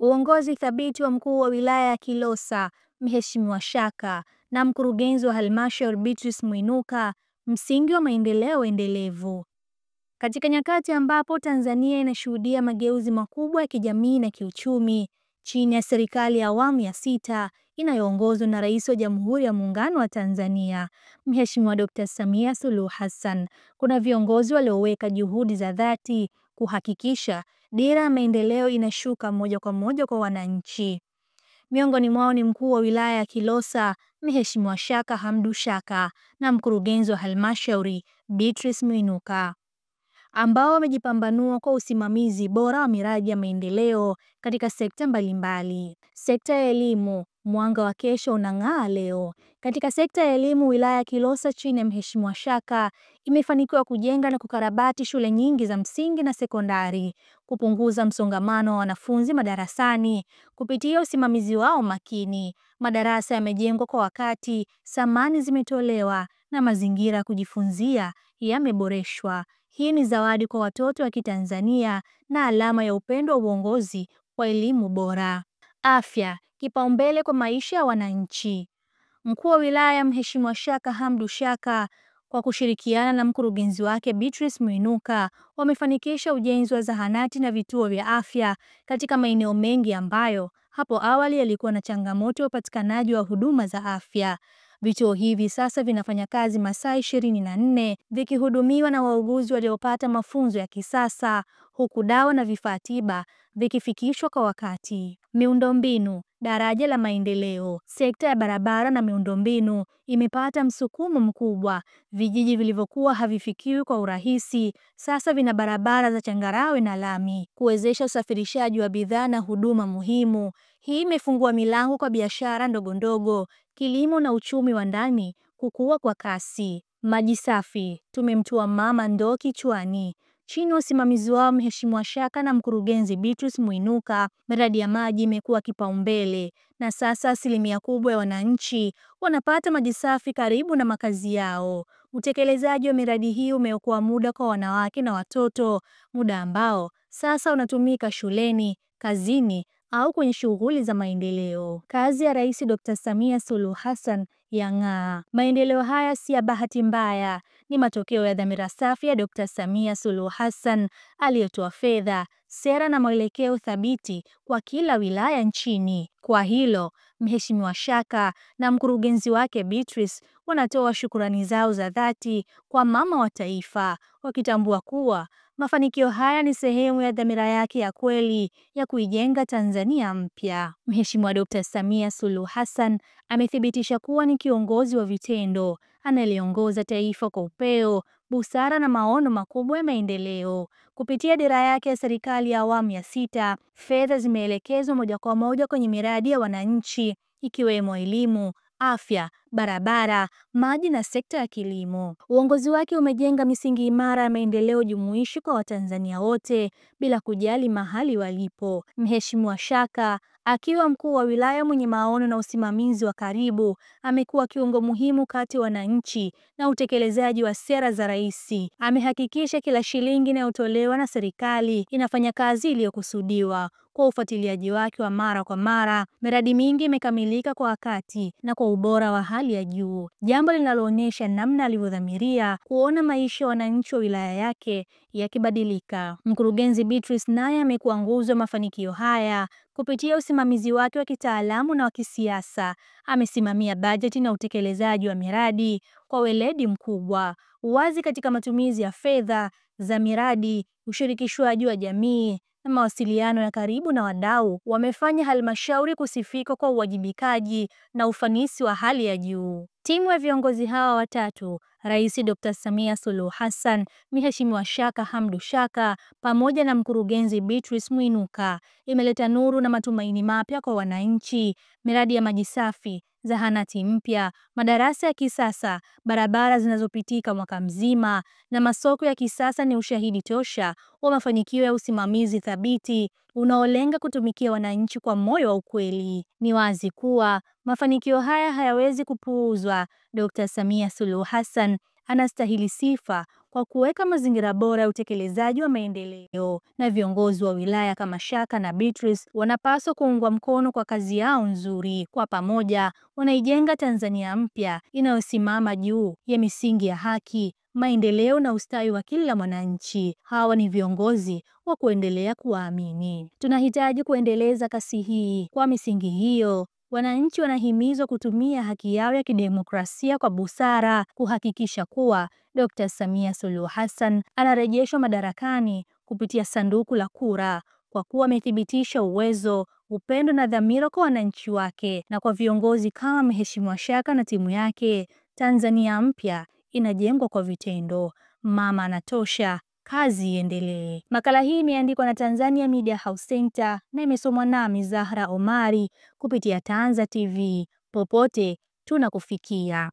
Uongozi thabiti wa mkuu wa wilaya ya Kilosa, Mheshimiwa Shaka, na mkurugenzi wa halmashauri Beatrice Mwinuka, msingi wa maendeleo endelevu. Katika nyakati ambapo Tanzania inashuhudia mageuzi makubwa ya kijamii na kiuchumi, chini ya serikali ya awamu ya sita inayoongozwa na Rais wa Jamhuri ya Muungano wa Tanzania, Mheshimiwa Dr. Samia Suluhu Hassan, kuna viongozi walioweka juhudi za dhati kuhakikisha dira ya maendeleo inashuka moja kwa moja kwa wananchi. Miongoni mwao ni mkuu wa wilaya ya Kilosa, Mheshimiwa Shaka Hamdu Shaka, na mkurugenzi wa halmashauri Beatrice Mwinuka, ambao wamejipambanua kwa usimamizi bora wa miradi ya maendeleo katika sekta mbalimbali. Sekta ya elimu, mwanga wa kesho unang'aa leo. Katika sekta ya elimu, wilaya ya Kilosa chini ya Mheshimiwa Shaka imefanikiwa kujenga na kukarabati shule nyingi za msingi na sekondari, kupunguza msongamano wa wanafunzi madarasani kupitia usimamizi wao makini. Madarasa yamejengwa kwa wakati, samani zimetolewa na mazingira ya kujifunzia yameboreshwa. Hii ni zawadi kwa watoto wa Kitanzania na alama ya upendo wa uongozi wa elimu bora. Afya, kipaumbele kwa maisha ya wananchi. Mkuu wa wilaya Mheshimiwa Shaka Hamdu Shaka kwa kushirikiana na mkurugenzi wake Beatrice Mwinuka wamefanikisha ujenzi wa zahanati na vituo vya afya katika maeneo mengi ambayo hapo awali yalikuwa na changamoto ya upatikanaji wa huduma za afya. Vituo hivi sasa vinafanya kazi masaa 24 vikihudumiwa na wauguzi waliopata mafunzo ya kisasa, huku dawa na vifaa tiba vikifikishwa kwa wakati. Miundombinu, daraja la maendeleo. Sekta ya barabara na miundombinu imepata msukumo mkubwa. Vijiji vilivyokuwa havifikiwi kwa urahisi sasa vina barabara za changarawe na lami, kuwezesha usafirishaji wa bidhaa na huduma muhimu. Hii imefungua milango kwa biashara ndogo ndogo, kilimo na uchumi wa ndani kukua kwa kasi. Maji safi, tumemtua mama ndoo kichwani. Chini ya usimamizi wao Mheshimiwa Shaka na mkurugenzi Beatrice Mwinuka, miradi ya maji imekuwa kipaumbele na sasa asilimia kubwa ya wananchi wanapata maji safi karibu na makazi yao. Utekelezaji wa miradi hii umeokoa muda kwa wanawake na watoto, muda ambao sasa unatumika shuleni, kazini au kwenye shughuli za maendeleo. Kazi ya Rais Dr. Samia Suluhu Hassan yang'aa. Maendeleo haya si ya bahati mbaya, ni matokeo ya dhamira safi ya Dr. Samia Suluhu Hassan aliyetoa fedha, sera na mwelekeo thabiti kwa kila wilaya nchini. Kwa hilo, Mheshimiwa Shaka na mkurugenzi wake Beatrice wanatoa shukrani zao za dhati kwa mama wa taifa, wakitambua kuwa mafanikio haya ni sehemu ya dhamira yake ya kweli ya kuijenga Tanzania mpya. Mheshimiwa Dr. Samia Suluhu Hassan amethibitisha kuwa ni kiongozi wa vitendo, analiongoza taifa kwa upeo, busara na maono makubwa ya maendeleo. Kupitia dira yake ya serikali ya awamu ya sita, fedha zimeelekezwa moja kwa moja kwenye miradi ya wananchi ikiwemo elimu, afya, barabara, maji na sekta ya kilimo. Uongozi wake umejenga misingi imara ya maendeleo jumuishi kwa Watanzania wote bila kujali mahali walipo. Mheshimiwa Shaka akiwa mkuu wa wilaya mwenye maono na usimamizi wa karibu, amekuwa kiungo muhimu kati ya wananchi na utekelezaji wa sera za rais. Amehakikisha kila shilingi inayotolewa na serikali inafanya kazi iliyokusudiwa. Kwa ufuatiliaji wake wa mara kwa mara, miradi mingi imekamilika kwa wakati na kwa ubora wa hali ya juu, jambo linaloonyesha namna alivyodhamiria kuona maisha ya wananchi wa wilaya yake yakibadilika. Mkurugenzi Beatrice naye amekuwa nguzo ya mafanikio haya. Kupitia usimamizi wake wa kitaalamu na wa kisiasa, amesimamia bajeti na utekelezaji wa miradi kwa weledi mkubwa. Uwazi katika matumizi ya fedha za miradi, ushirikishwaji wa jamii na mawasiliano ya karibu na wadau wamefanya halmashauri kusifika kwa uwajibikaji na ufanisi wa hali ya juu. Timu ya viongozi hawa watatu, Rais Dr. Samia Suluhu Hassan, Mheshimiwa Shaka Hamdu Shaka pamoja na mkurugenzi Beatrice Mwinuka, imeleta nuru na matumaini mapya kwa wananchi. Miradi ya maji safi, zahanati mpya, madarasa ya kisasa, barabara zinazopitika mwaka mzima na masoko ya kisasa ni ushahidi tosha wa mafanikio ya usimamizi thabiti unaolenga kutumikia wananchi kwa moyo wa ukweli. Ni wazi kuwa mafanikio haya hayawezi kupuuzwa. Dr. Samia Suluhu Hassan anastahili sifa kwa kuweka mazingira bora ya utekelezaji wa maendeleo, na viongozi wa wilaya kama Shaka na Beatrice wanapaswa kuungwa mkono kwa kazi yao nzuri. Kwa pamoja, wanaijenga Tanzania mpya inayosimama juu ya misingi ya haki, maendeleo na ustawi wa kila mwananchi. Hawa ni viongozi wa kuendelea kuwaamini. Tunahitaji kuendeleza kasi hii. Kwa misingi hiyo, wananchi wanahimizwa kutumia haki yao ya kidemokrasia kwa busara, kuhakikisha kuwa Dr. Samia Suluhu Hassan anarejeshwa madarakani kupitia sanduku la kura, kwa kuwa amethibitisha uwezo, upendo na dhamira kwa wananchi wake. Na kwa viongozi kama Mheshimiwa Shaka na timu yake, Tanzania mpya inajengwa kwa vitendo. Mama anatosha, kazi iendelee. Makala hii imeandikwa na Tanzania Media House Center na imesomwa nami Zahra Omari kupitia Tanza TV. Popote tunakufikia.